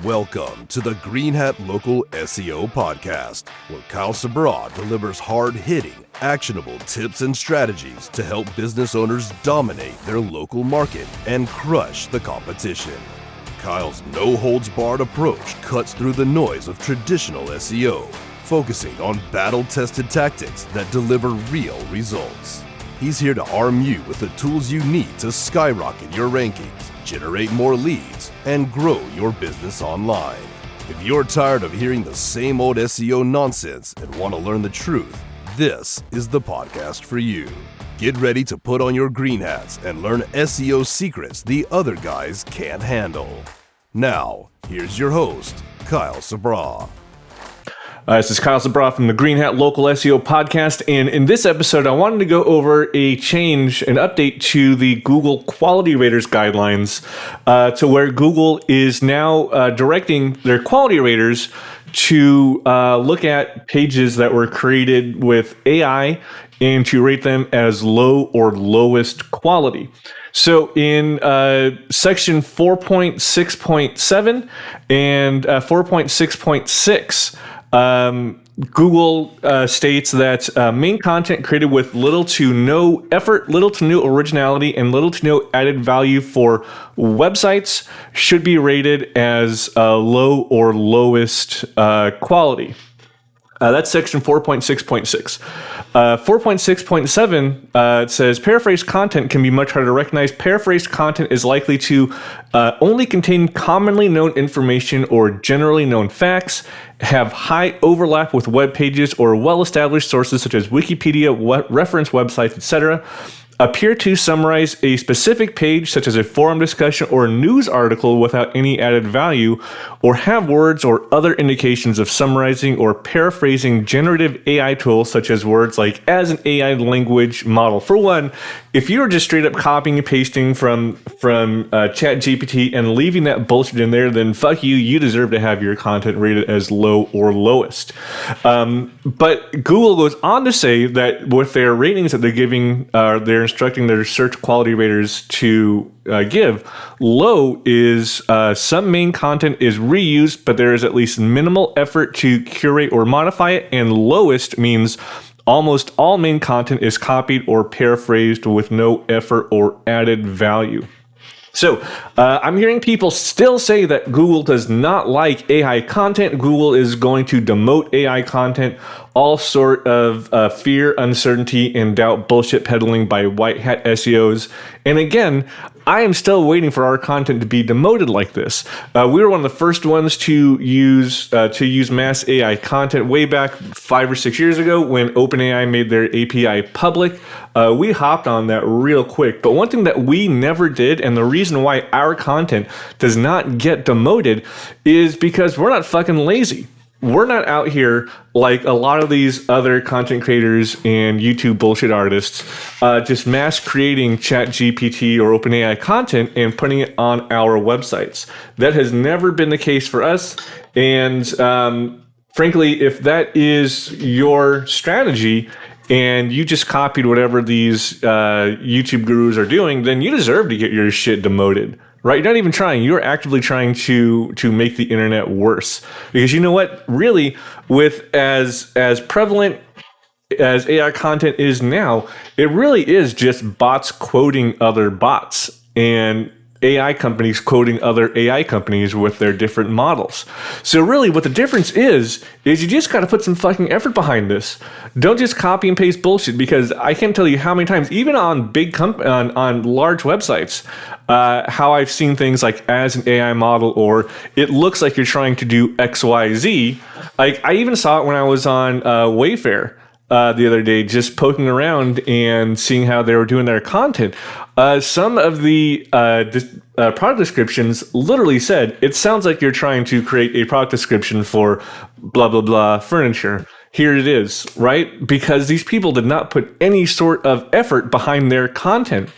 Welcome to the Green Hat Local SEO Podcast, where Kyle Sabra delivers hard-hitting, actionable tips and strategies to help business owners dominate their local market and crush the competition. Kyle's no-holds-barred approach cuts through the noise of traditional SEO, focusing on battle-tested tactics that deliver real results. He's here to arm you with the tools you need to skyrocket your rankings, generate more leads, and grow your business online. If you're tired of hearing the same old SEO nonsense and want to learn the truth, this is the podcast for you. Get ready to put on your green hats and learn SEO secrets the other guys can't handle. Now, here's your host, Kyle Sabra. This is Kyle Sabra from the Green Hat Local SEO Podcast, and in this episode, I wanted to go over an update to the Google Quality Raters guidelines, to where Google is now directing their quality raters to look at pages that were created with AI and to rate them as low or lowest quality. So in section 4.6.7 and 4.6.6, Google states that main content created with little to no effort, little to no originality, and little to no added value for websites should be rated as low or lowest quality. That's section 4.6.6. 4.6.7 it says paraphrased content can be much harder to recognize. Paraphrased content is likely to only contain commonly known information or generally known facts, have high overlap with web pages or well-established sources such as Wikipedia, reference websites, etc., appear to summarize a specific page such as a forum discussion or a news article without any added value, or have words or other indications of summarizing or paraphrasing generative AI tools such as words like as an AI language model. For one, if you are just straight up copying and pasting from ChatGPT and leaving that bullshit in there, then fuck you, you deserve to have your content rated as low or lowest. But Google goes on to say that with their ratings that they're giving, they're instructing their search quality raters to give. Low is some main content is reused, but there is at least minimal effort to curate or modify it. And lowest means almost all main content is copied or paraphrased with no effort or added value. So I'm hearing people still say that Google does not like AI content. Google is going to demote AI content. All sort of fear, uncertainty, and doubt bullshit peddling by white hat SEOs. And again, I am still waiting for our content to be demoted like this. We were one of the first ones to use mass AI content way back 5 or 6 years ago when OpenAI made their API public. We hopped on that real quick. But one thing that we never did, and the reason why our content does not get demoted, is because we're not fucking lazy. We're not out here like a lot of these other content creators and YouTube bullshit artists, just mass creating ChatGPT or OpenAI content and putting it on our websites. That has never been the case for us. And frankly, if that is your strategy and you just copied whatever these YouTube gurus are doing, then you deserve to get your shit demoted. Right? You're not even trying. You're actively trying to make the internet worse. Because you know what? Really, with as prevalent as AI content is now, it really is just bots quoting other bots and AI companies quoting other AI companies with their different models. So really what the difference is you just got to put some fucking effort behind this. Don't just copy and paste bullshit, because I can't tell you how many times, even on on large websites, how I've seen things like as an AI model, or it looks like you're trying to do XYZ. Like I even saw it when I was on Wayfair the other day, just poking around and seeing how they were doing their content. Some of the product descriptions literally said, it sounds like you're trying to create a product description for blah, blah, blah furniture. Here it is, right? Because these people did not put any sort of effort behind their content.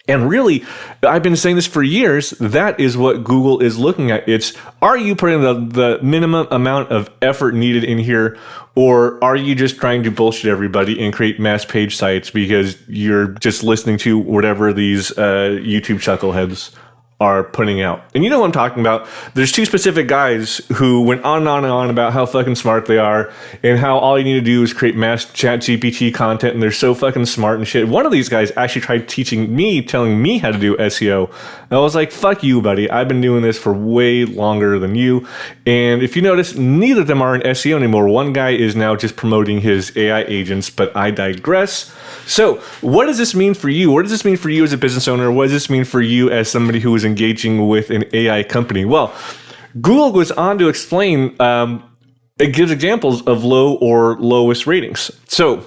And really, I've been saying this for years, that is what Google is looking at. It's, are you putting the minimum amount of effort needed in here, or are you just trying to bullshit everybody and create mass page sites because you're just listening to whatever these YouTube chuckleheads are putting out. And you know what I'm talking about. There's two specific guys who went on and on and on about how fucking smart they are and how all you need to do is create mass chat GPT content and they're so fucking smart and shit. One of these guys actually tried telling me how to do SEO. And I was like, fuck you, buddy. I've been doing this for way longer than you. And if you notice, neither of them are in SEO anymore. One guy is now just promoting his AI agents, but I digress. So what does this mean for you? What does this mean for you as a business owner? What does this mean for you as somebody who is engaging with an AI company? Well, Google goes on to explain, it gives examples of low or lowest ratings. So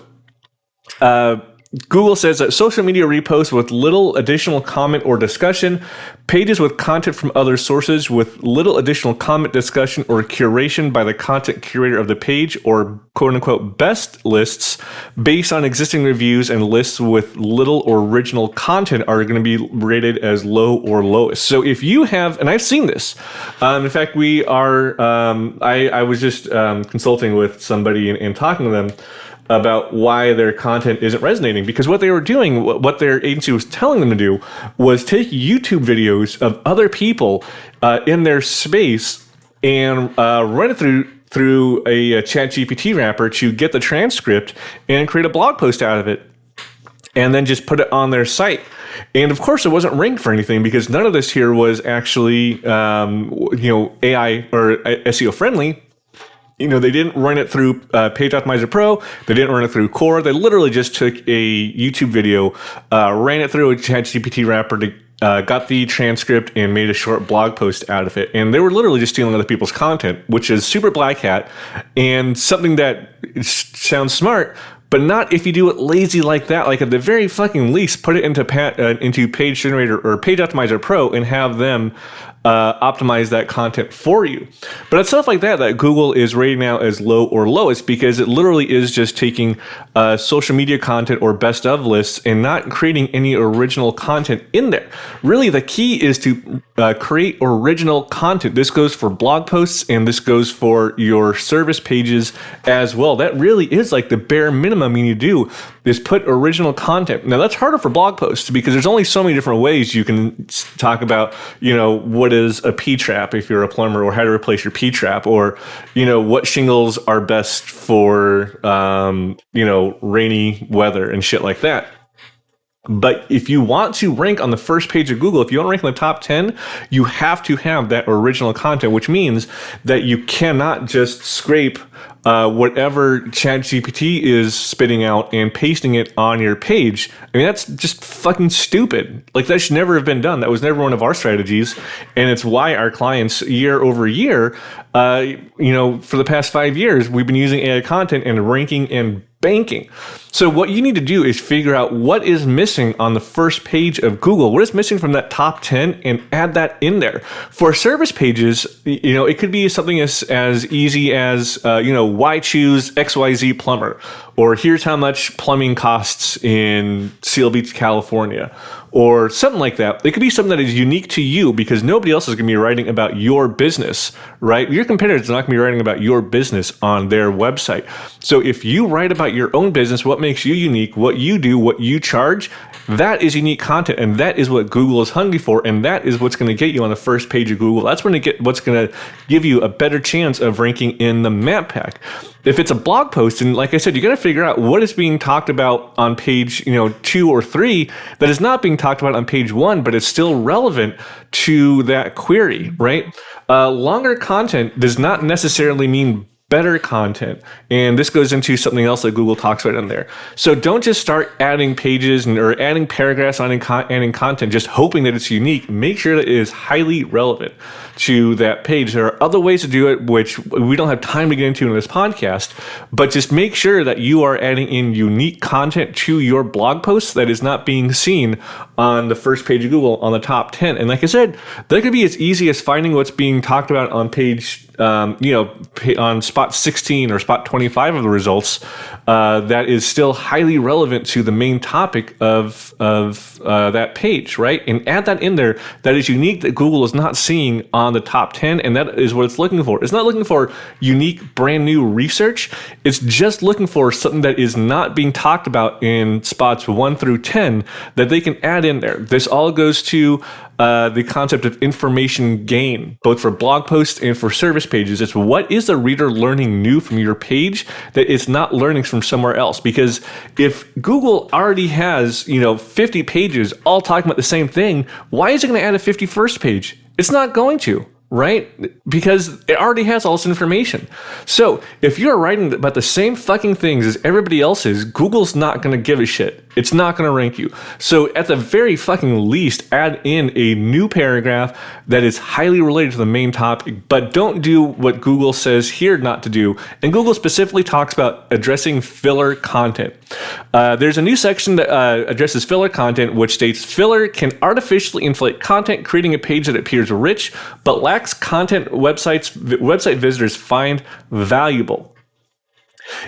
Google says that social media reposts with little additional comment or discussion, pages with content from other sources with little additional comment, discussion, or curation by the content curator of the page, or quote-unquote best lists based on existing reviews and lists with little original content are going to be rated as low or lowest. So if you have, and I've seen this, in fact, we are, I was just consulting with somebody and talking to them about why their content isn't resonating, because what they were doing, what their agency was telling them to do, was take YouTube videos of other people in their space and run it through a ChatGPT wrapper to get the transcript and create a blog post out of it, and then just put it on their site. And of course, it wasn't ranked for anything because none of this here was actually AI or SEO friendly. You know, they didn't run it through Page Optimizer Pro. They didn't run it through Core. They literally just took a YouTube video, ran it through a ChatGPT wrapper, got the transcript, and made a short blog post out of it. And they were literally just stealing other people's content, which is super black hat and something that sounds smart, but not if you do it lazy like that. Like at the very fucking least, put it into Page Generator or Page Optimizer Pro and have them optimize that content for you. But it's stuff like that Google is rating now as low or lowest, because it literally is just taking social media content or best of lists and not creating any original content in there. Really, the key is to create original content. This goes for blog posts and this goes for your service pages as well. That really is like the bare minimum you need to do, is put original content. Now that's harder for blog posts because there's only so many different ways you can talk about, what is a P-trap if you're a plumber, or how to replace your P-trap, or, what shingles are best for, rainy weather and shit like that. But if you want to rank on the first page of Google, if you want to rank in the top 10, you have to have that original content, which means that you cannot just scrape whatever ChatGPT is spitting out and pasting it on your page. I mean, that's just fucking stupid. Like, that should never have been done. That was never one of our strategies. And it's why our clients, year over year, for the past 5 years, we've been using AI content and ranking and banking. So what you need to do is figure out what is missing on the first page of Google, what is missing from that top 10, and add that in there. For service pages, it could be something as easy as, why choose XYZ plumber, or here's how much plumbing costs in Seal Beach, California, or something like that. It could be something that is unique to you because nobody else is going to be writing about your business, right? Your competitors are not going to be writing about your business on their website. So if you write about your own business, what makes you unique, what you do, what you charge, that is unique content, and that is what Google is hungry for, and that is what's going to get you on the first page of Google. That's what's going to give you a better chance of ranking in the map pack. If it's a blog post, and like I said, you got to figure out what is being talked about on page 2 or 3 that is not being talked about on page 1, but it's still relevant to that query, right? Longer content does not necessarily mean better content. And this goes into something else that Google talks about in there. So don't just start adding pages or adding paragraphs, adding content, just hoping that it's unique. Make sure that it is highly relevant to that page. There are other ways to do it, which we don't have time to get into in this podcast, but just make sure that you are adding in unique content to your blog posts that is not being seen on the first page of Google on the top 10. And like I said, that could be as easy as finding what's being talked about on page on spot 16 or spot 25 of the results, that is still highly relevant to the main topic of that page, right? And add that in there that is unique, that Google is not seeing on on the top 10, and that is what it's looking for. It's not looking for unique, brand new research. It's just looking for something that is not being talked about in spots 1 through 10 that they can add in there. This all goes to the concept of information gain, both for blog posts and for service pages. It's what is the reader learning new from your page that it's not learning from somewhere else? Because if Google already has, 50 pages all talking about the same thing, why is it going to add a 51st page? It's not going to. Right? Because it already has all this information. So if you're writing about the same fucking things as everybody else is, Google's not going to give a shit. It's not going to rank you. So at the very fucking least, add in a new paragraph that is highly related to the main topic, but don't do what Google says here not to do. And Google specifically talks about addressing filler content. There's a new section that addresses filler content, which states filler can artificially inflate content, creating a page that appears rich, but lacks content website visitors find valuable.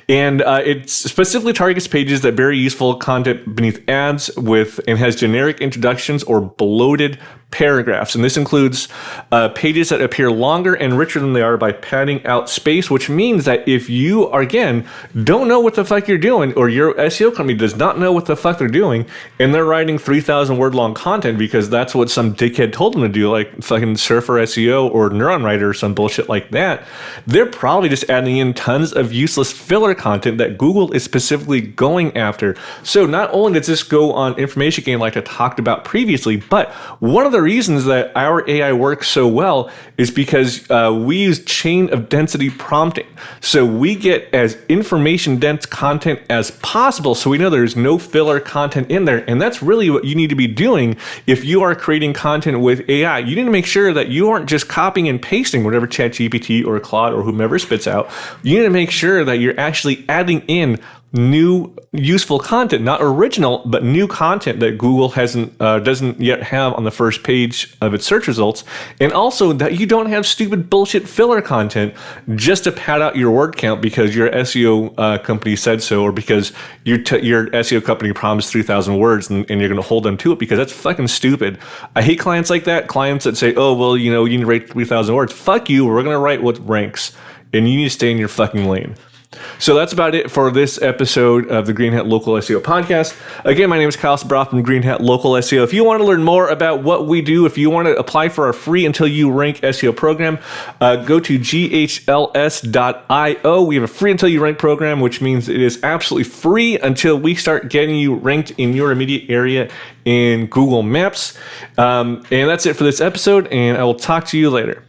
And it specifically targets pages that bury useful content beneath ads and has generic introductions or bloated paragraphs. And this includes pages that appear longer and richer than they are by padding out space, which means that if you, again, don't know what the fuck you're doing, or your SEO company does not know what the fuck they're doing, and they're writing 3,000 word long content because that's what some dickhead told them to do, like fucking Surfer SEO or Neuron Writer or some bullshit like that, they're probably just adding in tons of useless filler content that Google is specifically going after. So not only does this go on information gain like I talked about previously, but one of the reasons that our AI works so well is because we use chain of density prompting. So we get as information dense content as possible, so we know there's no filler content in there. And that's really what you need to be doing if you are creating content with AI. You need to make sure that you aren't just copying and pasting whatever ChatGPT or Claude or whomever spits out. You need to make sure that you're actually adding in new useful content, not original, but new content that Google doesn't yet have on the first page of its search results, and also that you don't have stupid bullshit filler content just to pad out your word count because your SEO company said so, or because your SEO company promised 3,000 words and you're going to hold them to it, because that's fucking stupid. I hate clients like that. Clients that say, "Oh, well, you need to write 3,000 words." Fuck you. We're going to write what ranks, and you need to stay in your fucking lane. So that's about it for this episode of the Green Hat Local SEO podcast. Again, my name is Kyle Sabroff from Green Hat Local SEO. If you want to learn more about what we do, if you want to apply for our free Until You Rank SEO program, go toghls.io. We have a free Until You Rank program, which means it is absolutely free until we start getting you ranked in your immediate area in Google Maps. And that's it for this episode, and I will talk to you later.